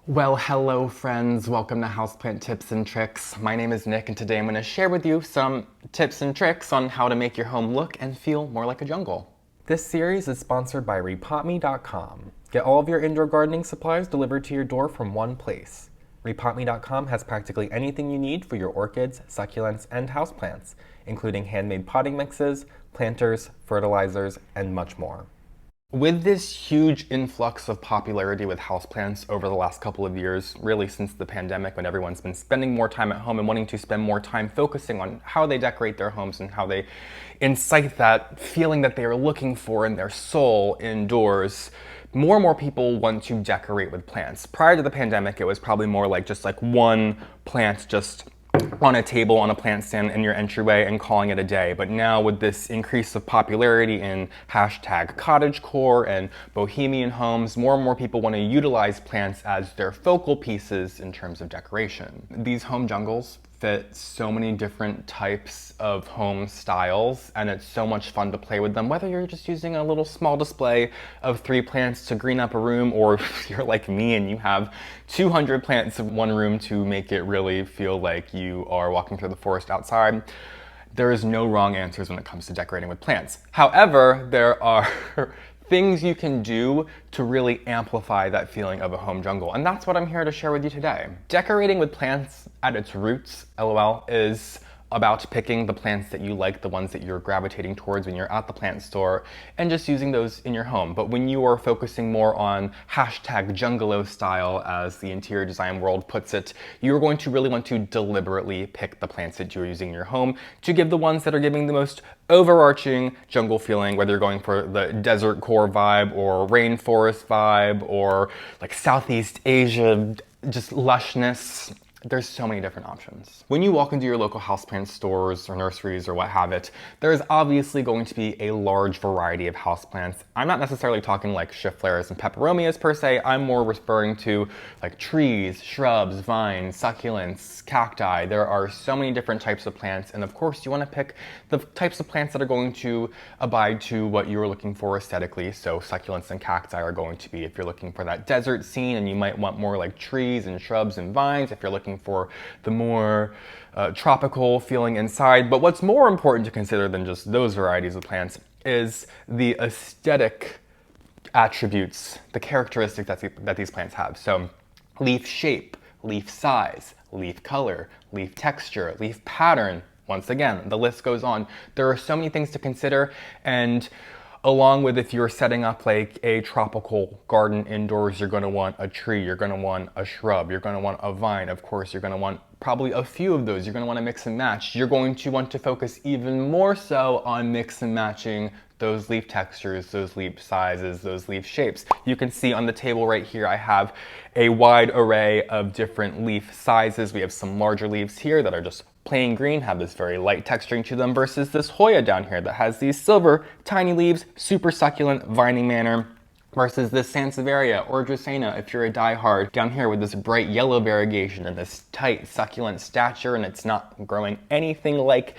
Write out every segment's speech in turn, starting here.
Well, hello friends, welcome to Houseplant Tips and Tricks. My name is Nick and today I'm going to share with you some tips and tricks on how to make your home look and feel more like a jungle. This series is sponsored by repotme.com. Get all of your indoor gardening supplies delivered to your door from one place. Repotme.com has practically anything you need for your orchids, succulents, and houseplants, including handmade potting mixes, planters, fertilizers, and much more. With this huge influx of popularity with houseplants over the last couple of years, really since the pandemic when everyone's been spending more time at home and wanting to spend more time focusing on how they decorate their homes and how they incite that feeling that they are looking for in their soul indoors, more and more people want to decorate with plants. Prior to the pandemic, it was probably more like just like one plant just on a table on a plant stand in your entryway and calling it a day. But now with this increase of popularity in hashtag cottagecore and bohemian homes, more and more people want to utilize plants as their focal pieces in terms of decoration. These home jungles fit so many different types of home styles, and it's so much fun to play with them, whether you're just using a little small display of 3 plants to green up a room, or if you're like me and you have 200 plants in one room to make it really feel like you are walking through the forest outside. There is no wrong answers when it comes to decorating with plants. However, there are things you can do to really amplify that feeling of a home jungle. And that's what I'm here to share with you today. Decorating with plants at its roots, LOL, is about picking the plants that you like, the ones that you're gravitating towards when you're at the plant store, and just using those in your home. But when you are focusing more on hashtag jungalo style, as the interior design world puts it, you're going to really want to deliberately pick the plants that you're using in your home to give the ones that are giving the most overarching jungle feeling, whether you're going for the desert core vibe or rainforest vibe or like Southeast Asia, just lushness. There's so many different options. When you walk into your local houseplant stores or nurseries or what have it, there's obviously going to be a large variety of houseplants. I'm not necessarily talking like schefflera and peperomias per se. I'm more referring to like trees, shrubs, vines, succulents, cacti. There are so many different types of plants, and of course you want to pick the types of plants that are going to abide to what you're looking for aesthetically. So succulents and cacti are going to be, if you're looking for that desert scene, and you might want more like trees and shrubs and vines if you're looking for the more tropical feeling inside. But what's more important to consider than just those varieties of plants is the aesthetic attributes, the characteristics that these plants have. So leaf shape, leaf size, leaf color, leaf texture, leaf pattern. Once again, the list goes on. There are so many things to consider, and along with if you're setting up like a tropical garden indoors, you're going to want a tree, you're going to want a shrub, you're going to want a vine. Of course, you're going to want probably a few of those. You're going to want to mix and match. You're going to want to focus even more so on mix and matching those leaf textures, those leaf sizes, those leaf shapes. You can see on the table right here, I have a wide array of different leaf sizes. We have some larger leaves here that are just plain green, have this very light texturing to them, versus this Hoya down here that has these silver tiny leaves, super succulent vining manner, versus this Sansevieria or Dracaena if you're a diehard down here with this bright yellow variegation and this tight succulent stature, and it's not growing anything like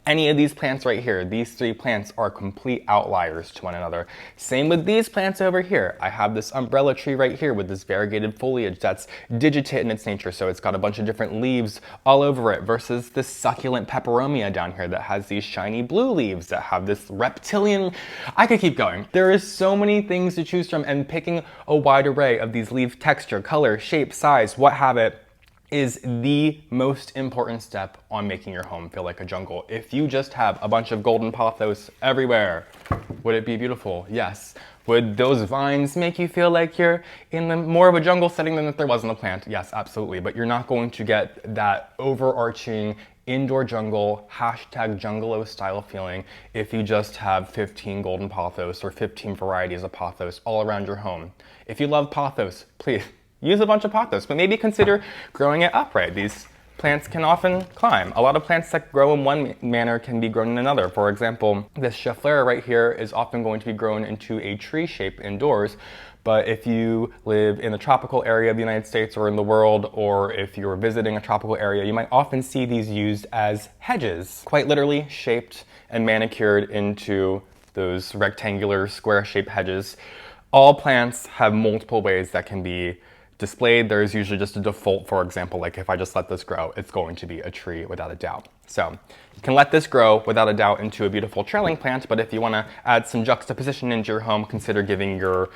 any of these plants right here. These 3 plants are complete outliers to one another. Same with these plants over here. I have this umbrella tree right here with this variegated foliage that's digitate in its nature, so it's got a bunch of different leaves all over it, versus this succulent peperomia down here that has these shiny blue leaves that have this reptilian. I could keep going. There is so many things to choose from, and picking a wide array of these leaf texture, color, shape, size, what have it, is the most important step on making your home feel like a jungle. If you just have a bunch of golden pothos everywhere, would it be beautiful? Yes. Would those vines make you feel like you're in more of a jungle setting than if there wasn't a plant? Yes, absolutely. But you're not going to get that overarching indoor jungle, hashtag jungalo style feeling if you just have 15 golden pothos or 15 varieties of pothos all around your home. If you love pothos, please use a bunch of pothos, but maybe consider growing it upright. These plants can often climb. A lot of plants that grow in one manner can be grown in another. For example, this schefflera right here is often going to be grown into a tree shape indoors, but if you live in the tropical area of the United States or in the world, or if you're visiting a tropical area, you might often see these used as hedges, quite literally shaped and manicured into those rectangular square-shaped hedges. All plants have multiple ways that can be displayed, there's usually just a default, for example, like if I just let this grow, it's going to be a tree without a doubt. So you can let this grow without a doubt into a beautiful trailing plant, but if you want to add some juxtaposition into your home, consider giving your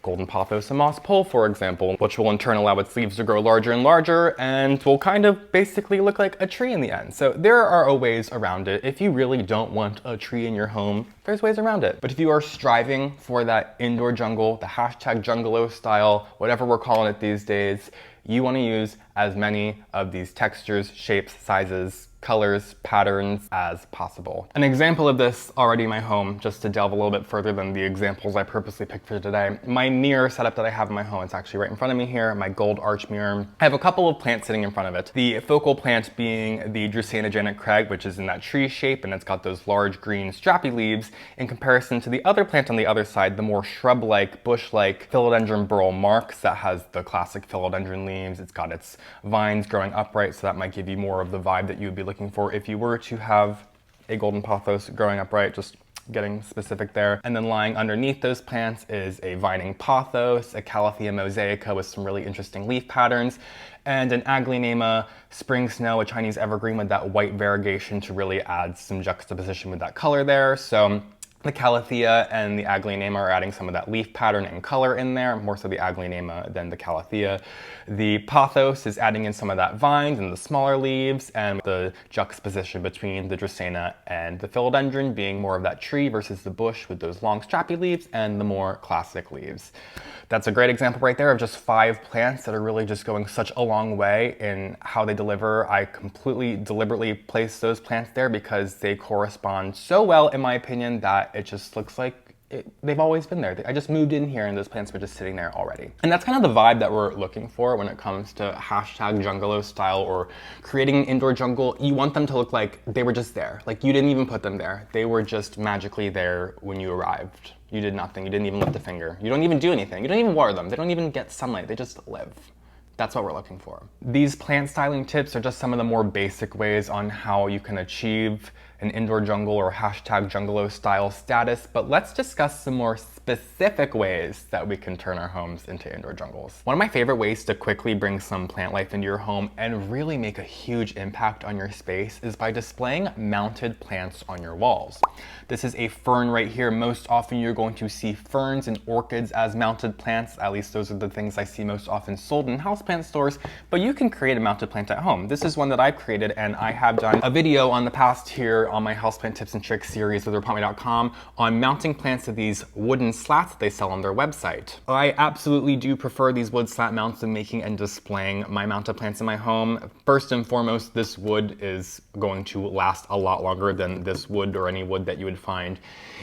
golden pothos a moss pole, for example, which will in turn allow its leaves to grow larger and larger and will kind of basically look like a tree in the end. So there are ways around it. If you really don't want a tree in your home, there's ways around it. But if you are striving for that indoor jungle, the hashtag jungalo style, whatever we're calling it these days, you want to use as many of these textures, shapes, sizes, colors, patterns as possible. An example of this already in my home, just to delve a little bit further than the examples I purposely picked for today, my mirror setup that I have in my home, it's actually right in front of me here, my gold arch mirror. I have a couple of plants sitting in front of it. The focal plant being the Dracæna Janet Craig, which is in that tree shape, and it's got those large green strappy leaves, in comparison to the other plant on the other side, the more shrub-like, bush-like Philodendron burl marks that has the classic philodendron leaves. It's got its vines growing upright, so that might give you more of the vibe that you would be looking for if you were to have a golden pothos growing upright, just getting specific there. And then lying underneath those plants is a vining pothos, a Calathea mosaica with some really interesting leaf patterns, and an Aglaonema spring snow, a Chinese evergreen with that white variegation to really add some juxtaposition with that color there. So the Calathea and the Aglaonema are adding some of that leaf pattern and color in there, more so the Aglaonema than the Calathea. The pothos is adding in some of that vines and the smaller leaves, and the juxtaposition between the Dracæna and the philodendron being more of that tree versus the bush with those long strappy leaves and the more classic leaves. That's a great example right there of just 5 plants that are really just going such a long way in how they deliver. I completely deliberately placed those plants there because they correspond so well, in my opinion, that it just looks like they've always been there. I just moved in here and those plants were just sitting there already. And that's kind of the vibe that we're looking for when it comes to hashtag jungalo style or creating an indoor jungle. You want them to look like they were just there. Like you didn't even put them there. They were just magically there when you arrived. You did nothing. You didn't even lift a finger. You don't even do anything. You don't even water them. They don't even get sunlight. They just live. That's what we're looking for. These plant styling tips are just some of the more basic ways on how you can achieve an indoor jungle or hashtag jungalo style status, but let's discuss some more specific ways that we can turn our homes into indoor jungles. One of my favorite ways to quickly bring some plant life into your home and really make a huge impact on your space is by displaying mounted plants on your walls. This is a fern right here. Most often you're going to see ferns and orchids as mounted plants. At least those are the things I see most often sold in houseplant stores, but you can create a mounted plant at home. This is one that I've created, and I have done a video on the past here on my houseplant tips and tricks series with repotme.com on mounting plants to these wooden slats that they sell on their website. I absolutely do prefer these wood slat mounts in making and displaying my mounted plants in my home. First and foremost, this wood is going to last a lot longer than this wood or any wood that you would find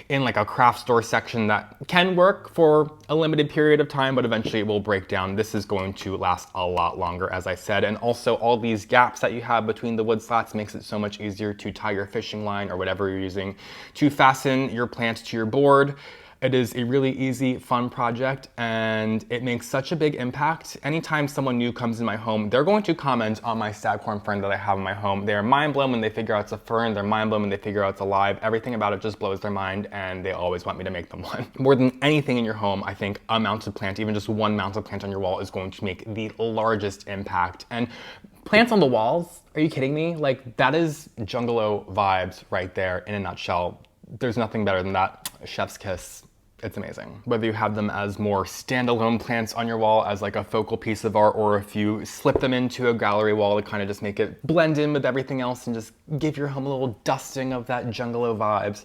in like a craft store section that can work for a limited period of time, but eventually it will break down. This is going to last a lot longer, as I said, and also all these gaps that you have between the wood slats makes it so much easier to tie your fishing line or whatever you're using to fasten your plants to your board. It is a really easy, fun project, and it makes such a big impact. Anytime someone new comes in my home, they're going to comment on my staghorn fern that I have in my home. They're mind blown when they figure out it's a fern. They're mind blown when they figure out it's alive. Everything about it just blows their mind, and they always want me to make them one. More than anything in your home, I think a mounted plant, even just one mounted plant on your wall, is going to make the largest impact. And plants on the walls, are you kidding me? Like, that is jungalo vibes right there in a nutshell. There's nothing better than that. Chef's kiss. It's amazing. Whether you have them as more standalone plants on your wall as like a focal piece of art, or if you slip them into a gallery wall to kind of just make it blend in with everything else and just give your home a little dusting of that jungalo vibes,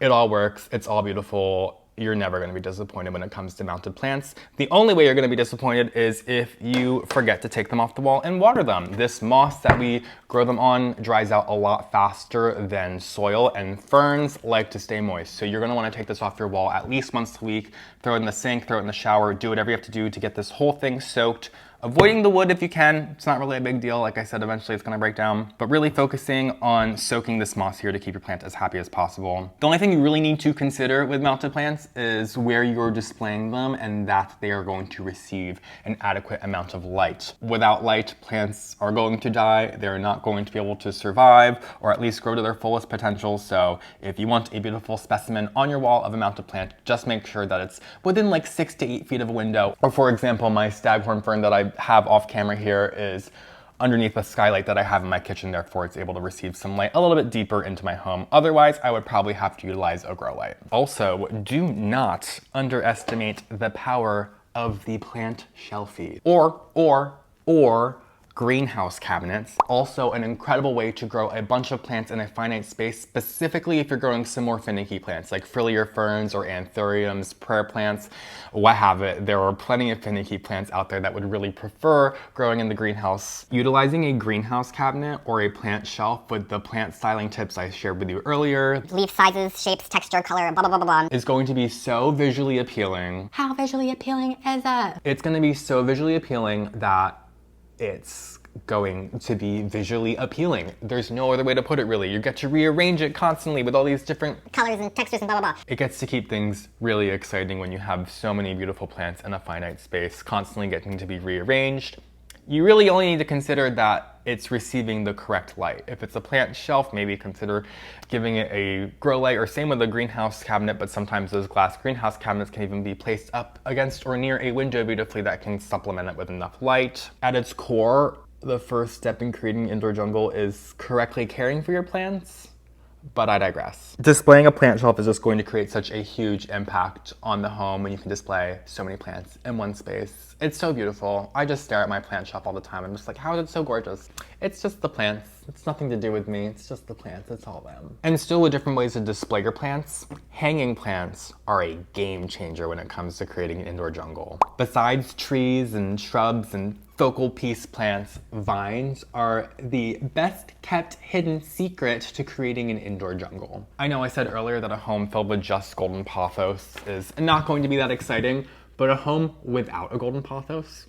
it all works. It's all beautiful. You're never going to be disappointed when it comes to mounted plants. The only way you're going to be disappointed is if you forget to take them off the wall and water them. This moss that we grow them on dries out a lot faster than soil, and ferns like to stay moist. So you're going to want to take this off your wall at least once a week, throw it in the sink, throw it in the shower, do whatever you have to do to get this whole thing soaked. Avoiding the wood if you can. It's not really a big deal. Like I said, eventually it's going to break down. But really focusing on soaking this moss here to keep your plant as happy as possible. The only thing you really need to consider with mounted plants is where you're displaying them and that they are going to receive an adequate amount of light. Without light, plants are going to die. They're not going to be able to survive or at least grow to their fullest potential. So if you want a beautiful specimen on your wall of a mounted plant, just make sure that it's within like 6 to 8 feet of a window. Or for example, my staghorn fern that I have off camera here is underneath the skylight that I have in my kitchen, therefore it's able to receive some light a little bit deeper into my home. Otherwise, I would probably have to utilize a grow light. Also, do not underestimate the power of the plant shelfie or greenhouse cabinets. Also an incredible way to grow a bunch of plants in a finite space, specifically if you're growing some more finicky plants like frillier ferns or anthuriums, prayer plants, what have it. There are plenty of finicky plants out there that would really prefer growing in the greenhouse. Utilizing a greenhouse cabinet or a plant shelf with the plant styling tips I shared with you earlier, leaf sizes, shapes, texture, color, blah, blah, blah, blah, is going to be so visually appealing. How visually appealing is that? It's going to be so visually appealing that it's going to be visually appealing. There's no other way to put it, really. You get to rearrange it constantly with all these different colors and textures and blah, blah, blah. It gets to keep things really exciting when you have so many beautiful plants in a finite space, constantly getting to be rearranged. You really only need to consider that it's receiving the correct light. If it's a plant shelf, maybe consider giving it a grow light, or same with a greenhouse cabinet, but sometimes those glass greenhouse cabinets can even be placed up against or near a window beautifully that can supplement it with enough light. At its core, the first step in creating indoor jungle is correctly caring for your plants. But I digress. Displaying a plant shelf is just going to create such a huge impact on the home when you can display so many plants in one space. It's so beautiful. I just stare at my plant shelf all the time. I'm just like, how is it so gorgeous? It's just the plants. It's nothing to do with me. It's just the plants. It's all them. And still, with different ways to display your plants, hanging plants are a game changer when it comes to creating an indoor jungle. Besides trees and shrubs and focal piece plants, vines are the best kept hidden secret to creating an indoor jungle. I know I said earlier that a home filled with just golden pothos is not going to be that exciting, but a home without a golden pothos,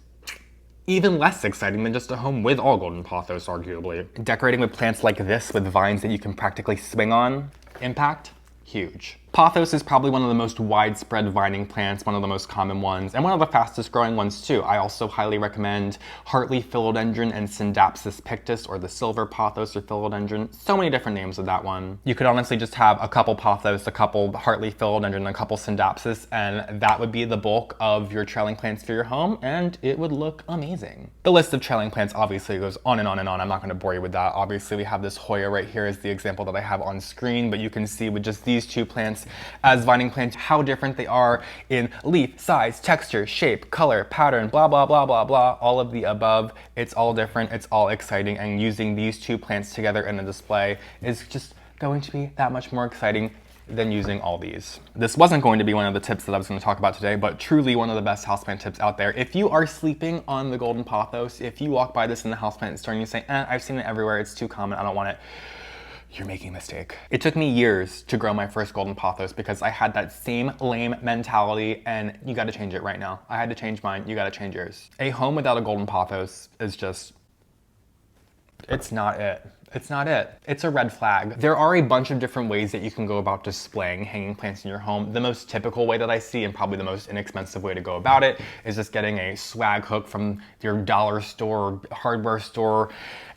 even less exciting than just a home with all golden pothos, arguably. Decorating with plants like this with vines that you can practically swing on, impact, huge. Pothos is probably one of the most widespread vining plants, one of the most common ones, and one of the fastest growing ones too. I also highly recommend heartleaf philodendron and Syndapsis pictus, or the silver pothos or philodendron. So many different names of that one. You could honestly just have a couple pothos, a couple heartleaf philodendron, a couple Syndapsis, and that would be the bulk of your trailing plants for your home, and it would look amazing. The list of trailing plants obviously goes on and on and on. I'm not going to bore you with that. Obviously we have this Hoya right here as the example that I have on screen, but you can see with just these two plants as vining plants how different they are in leaf, size, texture, shape, color, pattern, blah, blah, blah, blah, blah, all of the above. It's all different, it's all exciting, and using these two plants together in a display is just going to be that much more exciting than using all these. This wasn't going to be one of the tips that I was going to talk about today, but truly one of the best houseplant tips out there. If you are sleeping on the golden pothos, if you walk by this in the houseplant store and you say, I've seen it everywhere, it's too common, I don't want it, you're making a mistake. It took me years to grow my first golden pothos because I had that same lame mentality, and you gotta change it right now. I had to change mine, you gotta change yours. A home without a golden pothos is just, it's not it. It's not it. It's a red flag. There are a bunch of different ways that you can go about displaying hanging plants in your home. The most typical way that I see, and probably the most inexpensive way to go about it, is just getting a swag hook from your dollar store or hardware store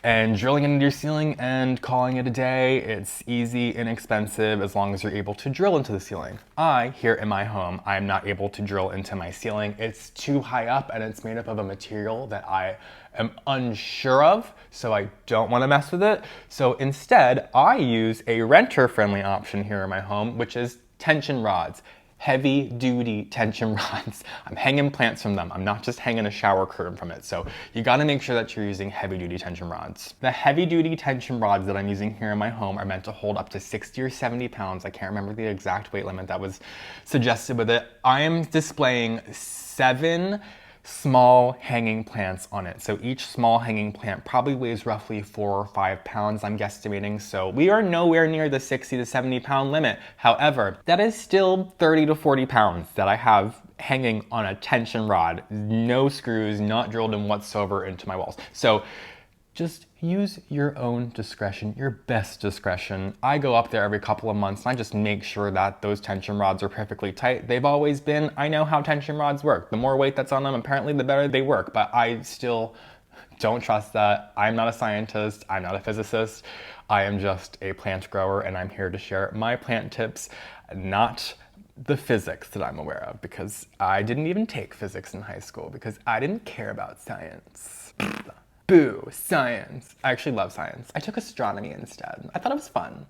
and drilling it into your ceiling and calling it a day. It's easy, inexpensive, as long as you're able to drill into the ceiling. Here in my home, I am not able to drill into my ceiling. It's too high up and it's made up of a material that I am unsure of, so I don't want to mess with it. So instead, I use a renter-friendly option here in my home, which is tension rods. Heavy-duty tension rods. I'm hanging plants from them. I'm not just hanging a shower curtain from it. So you gotta make sure that you're using heavy-duty tension rods. The heavy-duty tension rods that I'm using here in my home are meant to hold up to 60 or 70 pounds. I can't remember the exact weight limit that was suggested with it. I am displaying 7 small hanging plants on it. So each small hanging plant probably weighs roughly 4 or 5 pounds, I'm guesstimating. So we are nowhere near the 60 to 70 pound limit. However, that is still 30 to 40 pounds that I have hanging on a tension rod. No screws, not drilled in whatsoever into my walls. So just use your own discretion, your best discretion. I go up there every couple of months and I just make sure that those tension rods are perfectly tight. They've always been. I know how tension rods work. The more weight that's on them, apparently the better they work, but I still don't trust that. I'm not a scientist, I'm not a physicist. I am just a plant grower, and I'm here to share my plant tips, not the physics that I'm aware of, because I didn't even take physics in high school because I didn't care about science. Boo, science. I actually love science. I took astronomy instead. I thought it was fun.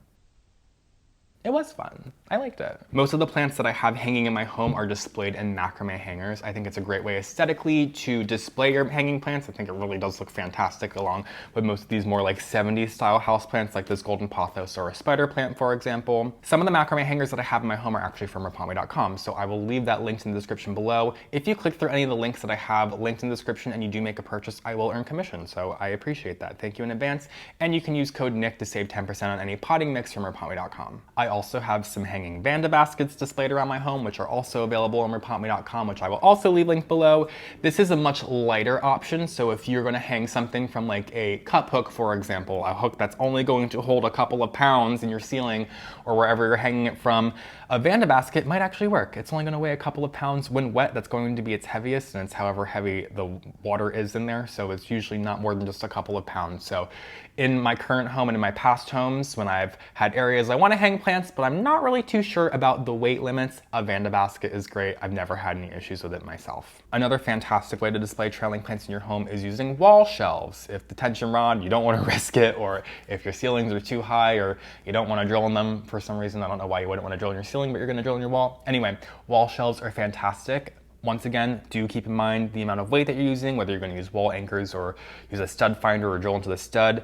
It was fun. I liked it. Most of the plants that I have hanging in my home are displayed in macrame hangers. I think it's a great way aesthetically to display your hanging plants. I think it really does look fantastic along with most of these more like 70s style houseplants like this golden pothos or a spider plant, for example. Some of the macrame hangers that I have in my home are actually from repotme.com, so I will leave that linked in the description below. If you click through any of the links that I have linked in the description and you do make a purchase, I will earn commission, so I appreciate that. Thank you in advance. And you can use code NICK to save 10% on any potting mix from repotme.com. I also have some hanging Vanda baskets displayed around my home, which are also available on repotme.com, which I will also leave linked below. This is a much lighter option, so if you're going to hang something from like a cup hook, for example, a hook that's only going to hold a couple of pounds in your ceiling or wherever you're hanging it from, a Vanda basket might actually work. It's only going to weigh a couple of pounds when wet. That's going to be its heaviest, and it's however heavy the water is in there, so it's usually not more than just a couple of pounds. So in my current home and in my past homes, when I've had areas I want to hang plants, but I'm not really too sure about the weight limits, a Vanda basket is great. I've never had any issues with it myself. Another fantastic way to display trailing plants in your home is using wall shelves. If the tension rod, you don't want to risk it, or if your ceilings are too high, or you don't want to drill in them for some reason. I don't know why you wouldn't want to drill in your ceiling, but you're going to drill in your wall. Anyway, wall shelves are fantastic. Once again, do keep in mind the amount of weight that you're using, whether you're going to use wall anchors or use a stud finder or drill into the stud.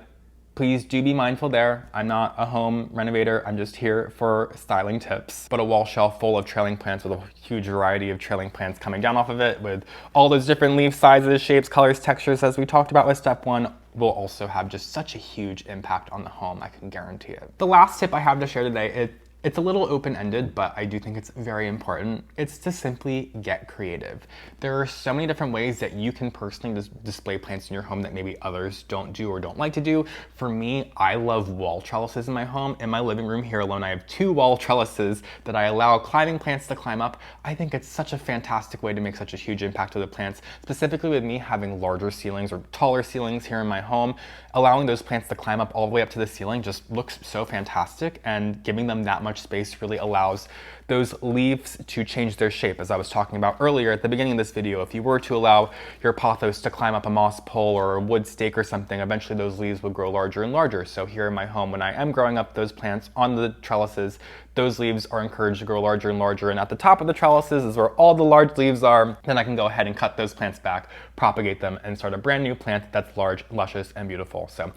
Please do be mindful there. I'm not a home renovator. I'm just here for styling tips. But a wall shelf full of trailing plants with a huge variety of trailing plants coming down off of it with all those different leaf sizes, shapes, colors, textures, as we talked about with step one, will also have just such a huge impact on the home. I can guarantee it. The last tip I have to share today, it's a little open-ended, but I do think it's very important. It's to simply get creative. There are so many different ways that you can personally display plants in your home that maybe others don't do or don't like to do. For me, I love wall trellises in my home. In my living room here alone, I have 2 wall trellises that I allow climbing plants to climb up. I think it's such a fantastic way to make such a huge impact to the plants, specifically with me having larger ceilings or taller ceilings here in my home. Allowing those plants to climb up all the way up to the ceiling just looks so fantastic, and giving them that much space really allows those leaves to change their shape. As I was talking about earlier at the beginning of this video, if you were to allow your pothos to climb up a moss pole or a wood stake or something, eventually those leaves would grow larger and larger. So here in my home, when I am growing up those plants on the trellises, those leaves are encouraged to grow larger and larger, and at the top of the trellises is where all the large leaves are. Then I can go ahead and cut those plants back, propagate them, and start a brand new plant that's large, luscious, and beautiful. So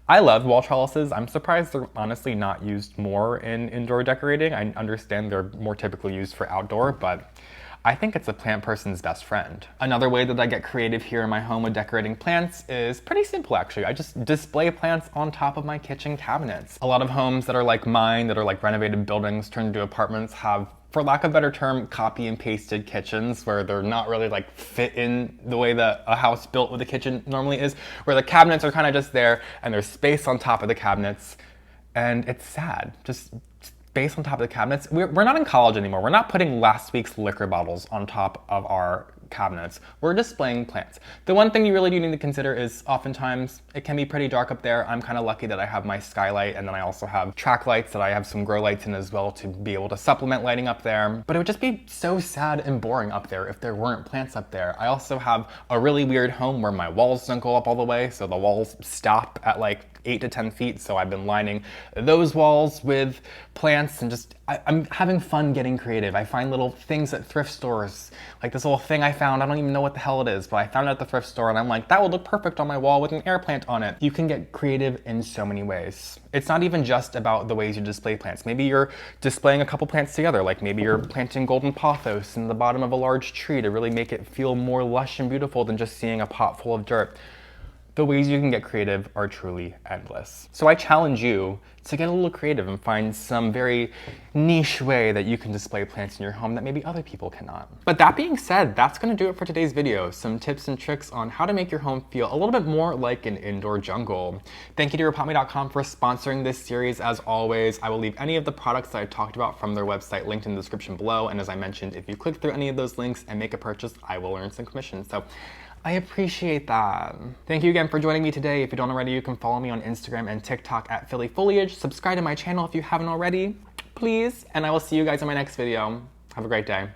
I love wall trellises. I'm surprised they're honestly not used more in indoor decorating. I understand they're more typically used for outdoor, but I think it's a plant person's best friend. Another way that I get creative here in my home with decorating plants is pretty simple, actually. I just display plants on top of my kitchen cabinets. A lot of homes that are like mine, that are like renovated buildings turned into apartments, have, for lack of a better term, copy and pasted kitchens where they're not really like fit in the way that a house built with a kitchen normally is, where the cabinets are kind of just there and there's space on top of the cabinets. And it's sad, just space on top of the cabinets. We're not in college anymore. We're not putting last week's liquor bottles on top of our cabinets. We're displaying plants. The one thing you really do need to consider is oftentimes it can be pretty dark up there. I'm kind of lucky that I have my skylight, and then I also have track lights that I have some grow lights in as well to be able to supplement lighting up there. But it would just be so sad and boring up there if there weren't plants up there. I also have a really weird home where my walls don't go up all the way, so the walls stop at like 8 to 10 feet, so I've been lining those walls with plants, and just I'm having fun getting creative. I find little things at thrift stores, like this little thing I found. I don't even know what the hell it is, but I found it at the thrift store, and I'm like, that would look perfect on my wall with an air plant on it. You can get creative in so many ways. It's not even just about the ways you display plants. Maybe you're displaying a couple plants together, like maybe you're planting golden pothos in the bottom of a large tree to really make it feel more lush and beautiful than just seeing a pot full of dirt. The ways you can get creative are truly endless. So I challenge you to get a little creative and find some very niche way that you can display plants in your home that maybe other people cannot. But that being said, that's going to do it for today's video. Some tips and tricks on how to make your home feel a little bit more like an indoor jungle. Thank you to repotme.com for sponsoring this series. As always, I will leave any of the products that I talked about from their website linked in the description below. And as I mentioned, if you click through any of those links and make a purchase, I will earn some commission. So I appreciate that. Thank you again for joining me today. If you don't already, you can follow me on Instagram and TikTok at phillyfoliage. Subscribe to my channel if you haven't already, please. And I will see you guys in my next video. Have a great day.